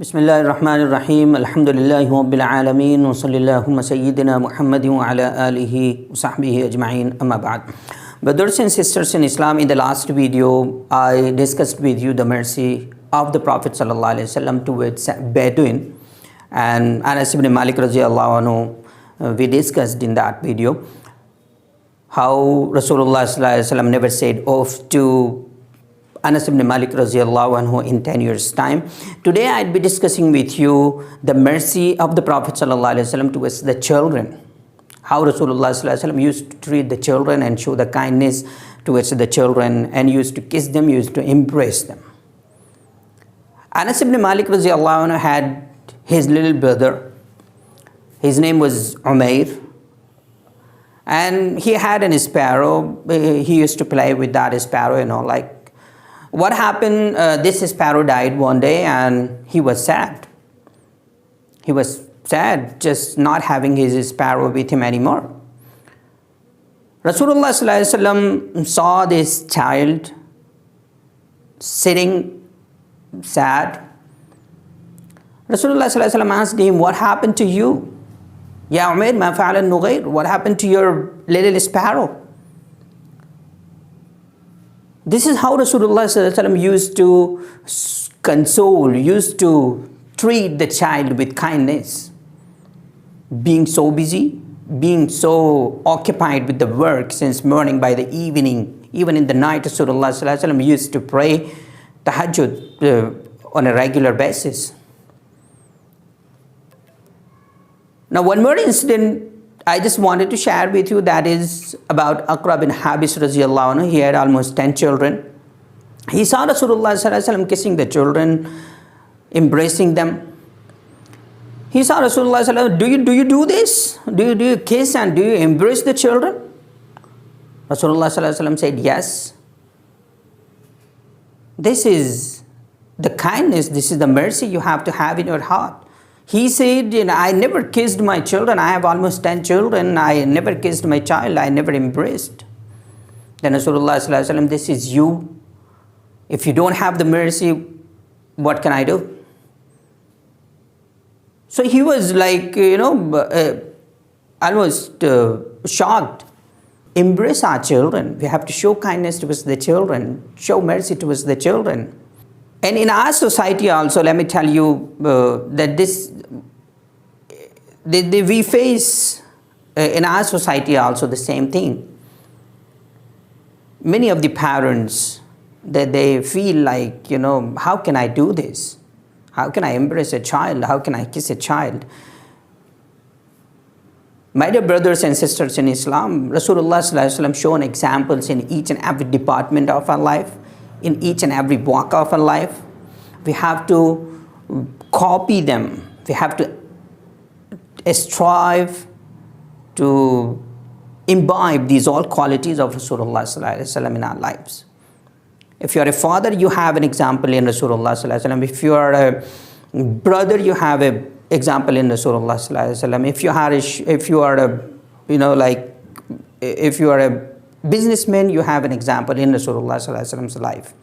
Bismillahir Rahmanir Rahim. Alhamdulillahi Rabbil Alameen. Wa sallallahu Sayyidina Muhammadin wa ala alihi wa sahbihi ajma'in. Amma ba'd. Brothers and sisters in Islam, in the last video, I discussed with you the mercy of the Prophet sallallahu alaihi wasallam towards Bedouin, and Anas ibn Malik radiallahu anhu. We discussed in that video how Rasulullah sallallahu alaihi wasallam never said off to Anas ibn Malik radiallahu anhu in 10 years time. Today I'd be discussing with you the mercy of the Prophet sallallahu alaihi wasallam towards the children. How Rasulullah sallallahu alaihi wasallam used to treat the children and show the kindness towards the children, and used to kiss them, used to embrace them. Anas ibn Malik radiallahu anhu had his little brother. His name was Umair, and he had an sparrow. He used to play with that sparrow, like. What happened, this sparrow died one day, and he was sad. He was sad just not having his sparrow with him anymore. Rasulullah sallallahu alaihi wasallam saw this child sitting sad. Rasulullah sallallahu alaihi wasallam asked him, "What happened to you? Ya Umair, ma fa'ala an-nughayr? What happened to your little sparrow?" This is how Rasulullah sallallahu alaihi wasallam used to console, used to treat the child with kindness. Being so busy, being so occupied with the work since morning by the evening, even in the night, Rasulullah sallallahu alaihi wasallam used to pray tahajjud on a regular basis. Now, one more incident I just wanted to share with you, that is about Aqra bin Habis radiallahu anhu. He had almost 10 children. He saw Rasulullah sallallahu alaihi wasallam kissing the children, embracing them. He saw Rasulullah sallallahu alaihi wasallam, do you do this? Do you kiss and do you embrace the children? Rasulullah sallallahu alaihi wasallam said, yes. This is the kindness, this is the mercy you have to have in your heart. He said, I never kissed my children. I have almost 10 children. I never kissed my child. I never embraced. Then Rasulullah sallallahu alaihi wasallam, this is you. If you don't have the mercy, what can I do? So he was like, almost shocked. Embrace our children. We have to show kindness towards the children. Show mercy towards the children. And in our society also, let me tell you that we face in our society also the same thing. Many of the parents, that they feel like, how can I do this? How can I embrace a child? How can I kiss a child? My dear brothers and sisters in Islam, Rasulullah sallallahu alaihi wasallam shown examples in each and every department of our life, in each and every walk of our life. We have to copy them. We have to strive to imbibe these all qualities of Rasulullah sallallahu alaihi wasallam in our lives. If you are a father, you have an example in Rasulullah sallallahu alaihi wasallam. If you are a brother, you have an example in Rasulullah sallallahu alaihi wasallam. If you are a businessman, you have an example in Rasulullah sallallahu alaihi wasallam's life.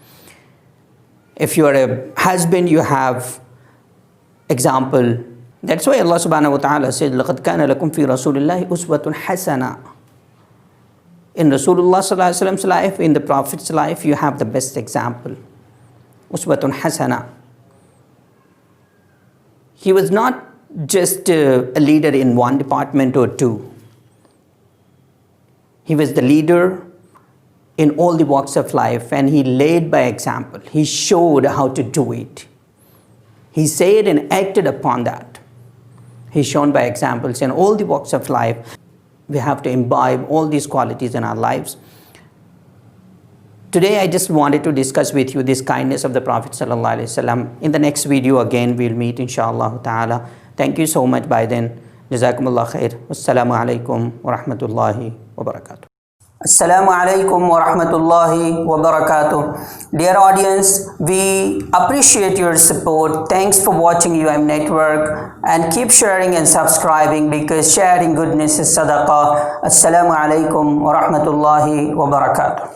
If you are a husband, you have example. That's why Allah subhanahu wa ta'ala said, لَقَدْ كَانَ لَكُمْ فِي رَسُولِ اللَّهِ أُسْوَةٌ حَسَنَةٌ. In Rasulullah sallallahu alaihi wasallam's life, in the Prophet's life, you have the best example. Uswatun hasana. He was not just a leader in one department or two. He was the leader in all the walks of life, and he led by example. He showed how to do it. He said and acted upon that. He's shown by examples in all the walks of life. We have to imbibe all these qualities in our lives. Today I just wanted to discuss with you this kindness of the Prophet sallallahu alaihi wasallam. In the next video again we'll meet inshallah ta'ala. Thank you so much. By then, Jazakumullah khair. Wassalamu alaikum wa rahmatullahi wa barakatuh. Assalamu alaikum wa rahmatullahi wa barakatuh. Dear audience, we appreciate your support. Thanks for watching UM Network, and keep sharing and subscribing, because sharing goodness is sadaqah. Assalamu alaikum wa rahmatullahi wa barakatuh.